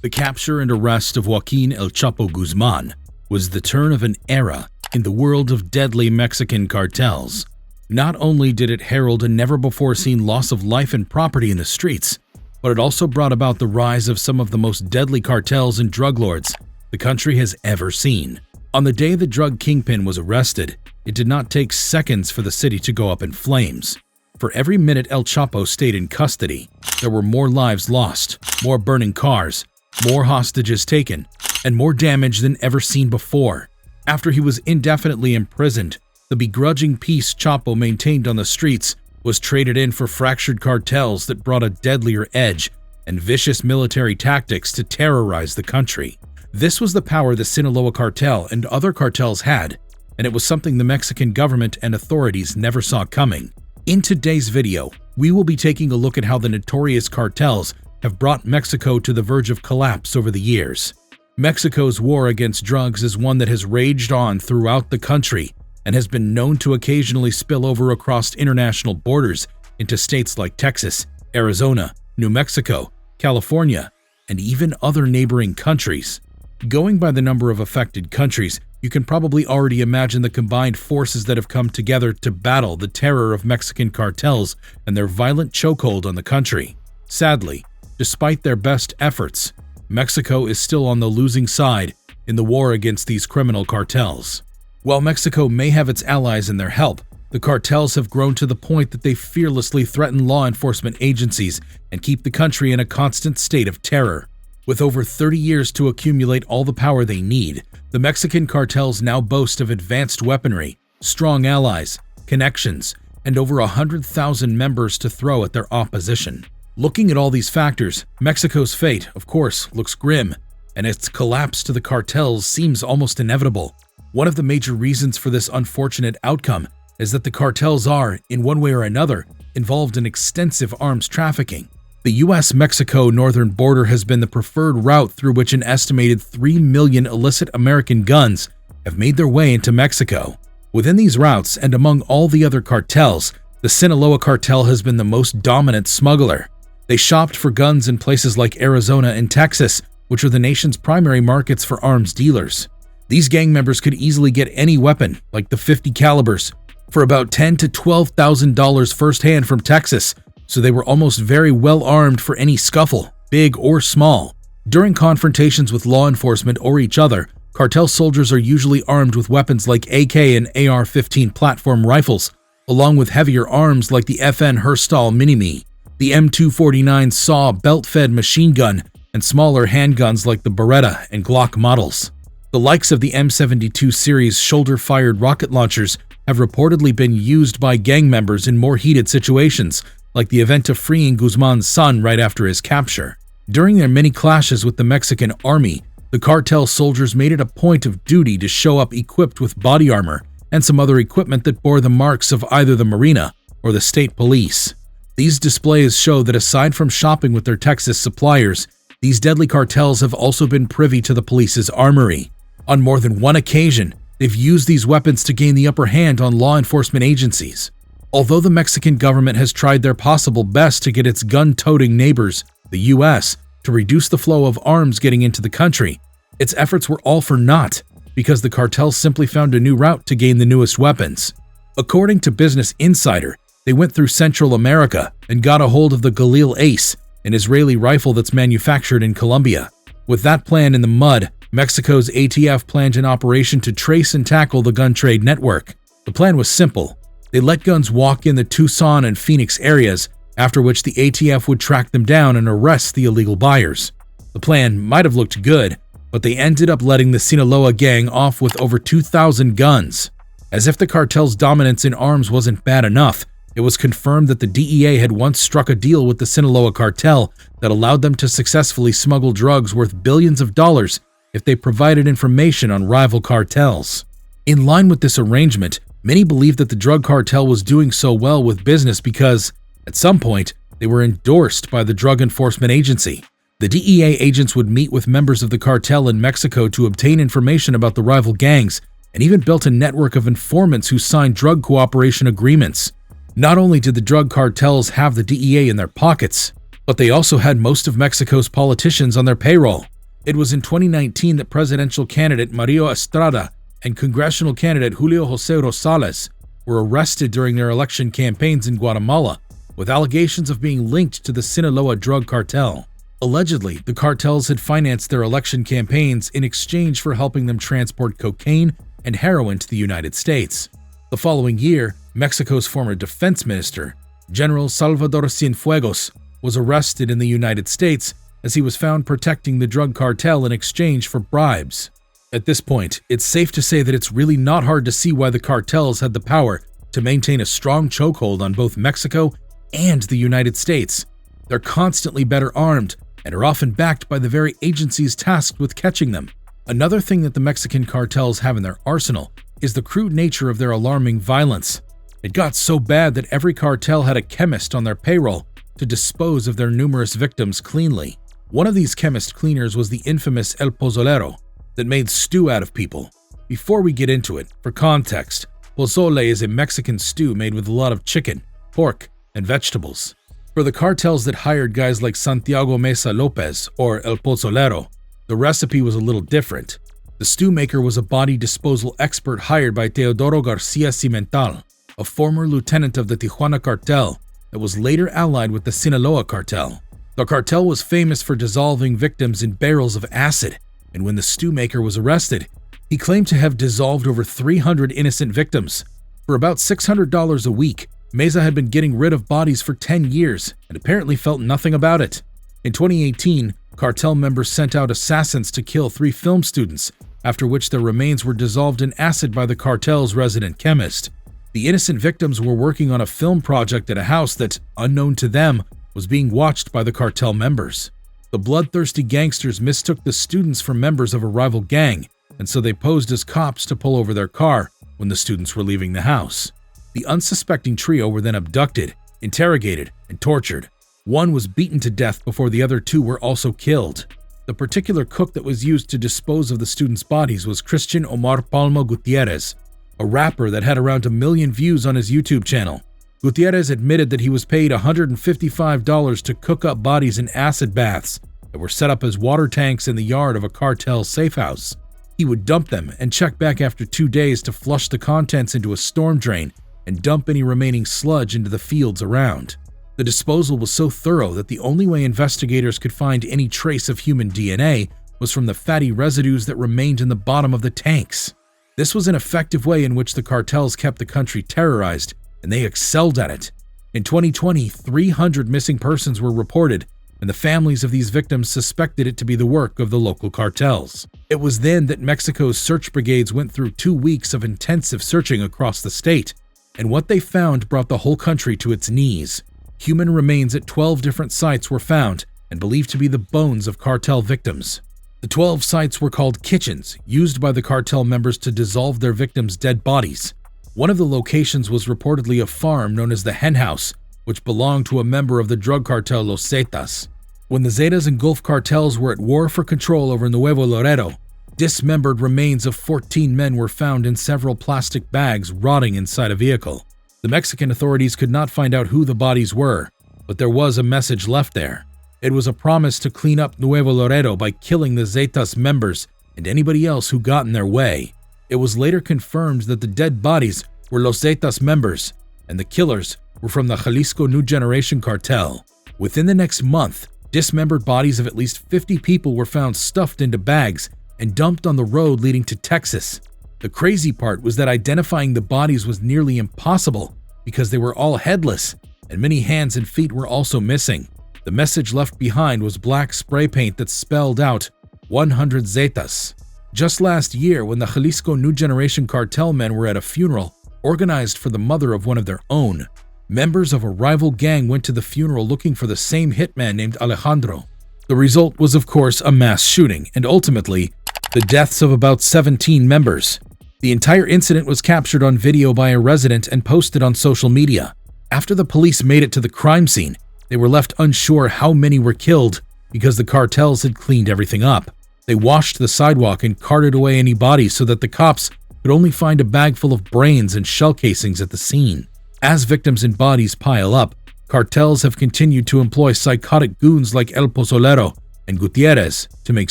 The capture and arrest of Joaquin El Chapo Guzman was the turn of an era in the world of deadly Mexican cartels. Not only did it herald a never-before-seen loss of life and property in the streets, but it also brought about the rise of some of the most deadly cartels and drug lords the country has ever seen. On the day the drug kingpin was arrested, it did not take seconds for the city to go up in flames. For every minute El Chapo stayed in custody, there were more lives lost, more burning cars, more hostages taken, and more damage than ever seen before. After he was indefinitely imprisoned, the begrudging peace Chapo maintained on the streets was traded in for fractured cartels that brought a deadlier edge and vicious military tactics to terrorize the country. This was the power the Sinaloa cartel and other cartels had, and it was something the Mexican government and authorities never saw coming. In today's video, we will be taking a look at how the notorious cartels have brought Mexico to the verge of collapse over the years. Mexico's war against drugs is one that has raged on throughout the country and has been known to occasionally spill over across international borders into states like Texas, Arizona, New Mexico, California, and even other neighboring countries. Going by the number of affected countries, you can probably already imagine the combined forces that have come together to battle the terror of Mexican cartels and their violent chokehold on the country. Sadly, despite their best efforts, Mexico is still on the losing side in the war against these criminal cartels. While Mexico may have its allies in their help, the cartels have grown to the point that they fearlessly threaten law enforcement agencies and keep the country in a constant state of terror. With over 30 years to accumulate all the power they need, the Mexican cartels now boast of advanced weaponry, strong allies, connections, and over 100,000 members to throw at their opposition. Looking at all these factors, Mexico's fate, of course, looks grim, and its collapse to the cartels seems almost inevitable. One of the major reasons for this unfortunate outcome is that the cartels are, in one way or another, involved in extensive arms trafficking. The US-Mexico northern border has been the preferred route through which an estimated 3 million illicit American guns have made their way into Mexico. Within these routes, and among all the other cartels, the Sinaloa cartel has been the most dominant smuggler. They shopped for guns in places like Arizona and Texas, which are the nation's primary markets for arms dealers. These gang members could easily get any weapon, like the .50 calibers, for about $10,000 to $12,000 firsthand from Texas, so they were almost very well armed for any scuffle, big or small. During confrontations with law enforcement or each other, cartel soldiers are usually armed with weapons like AK and AR-15 platform rifles, along with heavier arms like the FN Herstal Mini-Me, the M249 SAW belt-fed machine gun, and smaller handguns like the Beretta and Glock models. The likes of the M72 series shoulder-fired rocket launchers have reportedly been used by gang members in more heated situations, like the event of freeing Guzman's son right after his capture. During their many clashes with the Mexican army, the cartel soldiers made it a point of duty to show up equipped with body armor and some other equipment that bore the marks of either the Marina or the state police. These displays show that aside from shopping with their Texas suppliers, these deadly cartels have also been privy to the police's armory. On more than one occasion, they've used these weapons to gain the upper hand on law enforcement agencies. Although the Mexican government has tried their possible best to get its gun-toting neighbors, the US, to reduce the flow of arms getting into the country, its efforts were all for naught because the cartels simply found a new route to gain the newest weapons. According to Business Insider, they went through Central America and got a hold of the Galil Ace, an Israeli rifle that's manufactured in Colombia. With that plan in the mud, Mexico's ATF planned an operation to trace and tackle the gun trade network. The plan was simple. They let guns walk in the Tucson and Phoenix areas, after which the ATF would track them down and arrest the illegal buyers. The plan might have looked good, but they ended up letting the Sinaloa gang off with over 2,000 guns. As if the cartel's dominance in arms wasn't bad enough, it was confirmed that the DEA had once struck a deal with the Sinaloa cartel that allowed them to successfully smuggle drugs worth billions of dollars if they provided information on rival cartels. In line with this arrangement, many believe that the drug cartel was doing so well with business because, at some point, they were endorsed by the Drug Enforcement Agency. The DEA agents would meet with members of the cartel in Mexico to obtain information about the rival gangs, and even built a network of informants who signed drug cooperation agreements. Not only did the drug cartels have the DEA in their pockets, But they also had most of Mexico's politicians on their payroll. It was in 2019 that presidential candidate Mario Estrada and congressional candidate Julio José Rosales were arrested during their election campaigns in Guatemala with allegations of being linked to the Sinaloa drug cartel. Allegedly, the cartels had financed their election campaigns in exchange for helping them transport cocaine and heroin to the United States. The following year, Mexico's former defense minister, General Salvador Cienfuegos, was arrested in the United States as he was found protecting the drug cartel in exchange for bribes. At this point, it's safe to say that it's really not hard to see why the cartels had the power to maintain a strong chokehold on both Mexico and the United States. They're constantly better armed and are often backed by the very agencies tasked with catching them. Another thing that the Mexican cartels have in their arsenal is the crude nature of their alarming violence. It got so bad that every cartel had a chemist on their payroll to dispose of their numerous victims cleanly. One of these chemist cleaners was the infamous El Pozolero that made stew out of people. Before we get into it, for context, pozole is a Mexican stew made with a lot of chicken, pork, and vegetables. For the cartels that hired guys like Santiago Mesa Lopez or El Pozolero, the recipe was a little different. The stew maker was a body disposal expert hired by Teodoro Garcia Cimental, a former lieutenant of the Tijuana cartel that was later allied with the Sinaloa cartel. The cartel was famous for dissolving victims in barrels of acid, and when the stew maker was arrested, he claimed to have dissolved over 300 innocent victims. For about $600 a week, Mesa had been getting rid of bodies for 10 years and apparently felt nothing about it. In 2018, cartel members sent out assassins to kill 3 film students, after which their remains were dissolved in acid by the cartel's resident chemist. The innocent victims were working on a film project at a house that, unknown to them, was being watched by the cartel members. The bloodthirsty gangsters mistook the students for members of a rival gang, and so they posed as cops to pull over their car when the students were leaving the house. The unsuspecting trio were then abducted, interrogated, and tortured. One was beaten to death before the other 2 were also killed. The particular cook that was used to dispose of the students' bodies was Christian Omar Palma Gutierrez, a rapper that had around 1 million views on his YouTube channel. Gutierrez admitted that he was paid $155 to cook up bodies in acid baths that were set up as water tanks in the yard of a cartel safe house. He would dump them and check back after 2 days to flush the contents into a storm drain and dump any remaining sludge into the fields around. The disposal was so thorough that the only way investigators could find any trace of human DNA was from the fatty residues that remained in the bottom of the tanks. This was an effective way in which the cartels kept the country terrorized, and they excelled at it. In 2020, 300 missing persons were reported, and the families of these victims suspected it to be the work of the local cartels. It was then that Mexico's search brigades went through 2 weeks of intensive searching across the state, and what they found brought the whole country to its knees. Human remains at 12 different sites were found and believed to be the bones of cartel victims. The 12 sites were called kitchens, used by the cartel members to dissolve their victims' dead bodies. One of the locations was reportedly a farm known as the Hen House, which belonged to a member of the drug cartel Los Zetas. When the Zetas and Gulf cartels were at war for control over Nuevo Laredo, dismembered remains of 14 men were found in several plastic bags rotting inside a vehicle. The Mexican authorities could not find out who the bodies were, but there was a message left there. It was a promise to clean up Nuevo Laredo by killing the Zetas members and anybody else who got in their way. It was later confirmed that the dead bodies were Los Zetas members, and the killers were from the Jalisco New Generation cartel. Within the next month, dismembered bodies of at least 50 people were found stuffed into bags and dumped on the road leading to Texas. The crazy part was that identifying the bodies was nearly impossible because they were all headless, and many hands and feet were also missing. The message left behind was black spray paint that spelled out 100 Zetas. Just last year, when the Jalisco New Generation cartel men were at a funeral organized for the mother of one of their own, members of a rival gang went to the funeral looking for the same hitman named Alejandro. The result was, of course, a mass shooting and ultimately the deaths of about 17 members. The entire incident was captured on video by a resident and posted on social media. After the police made it to the crime scene, they were left unsure how many were killed because the cartels had cleaned everything up. They washed the sidewalk and carted away any bodies so that the cops could only find a bag full of brains and shell casings at the scene. As victims and bodies pile up, cartels have continued to employ psychotic goons like El Pozolero and Gutierrez to make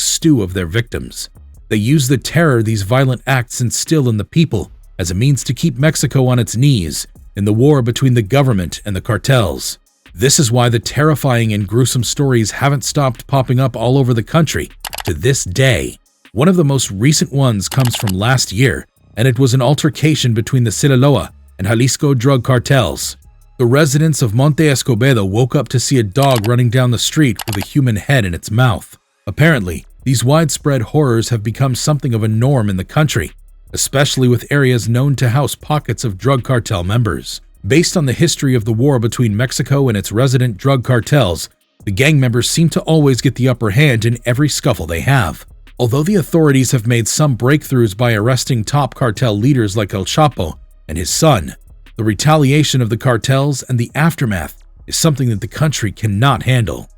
stew of their victims. They use the terror these violent acts instill in the people as a means to keep Mexico on its knees in the war between the government and the cartels. This is why the terrifying and gruesome stories haven't stopped popping up all over the country to this day. One of the most recent ones comes from last year, and it was an altercation between the Sinaloa and Jalisco drug cartels. The residents of Monte Escobedo woke up to see a dog running down the street with a human head in its mouth. Apparently, these widespread horrors have become something of a norm in the country, especially with areas known to house pockets of drug cartel members. Based on the history of the war between Mexico and its resident drug cartels, the gang members seem to always get the upper hand in every scuffle they have. Although the authorities have made some breakthroughs by arresting top cartel leaders like El Chapo and his son, the retaliation of the cartels and the aftermath is something that the country cannot handle.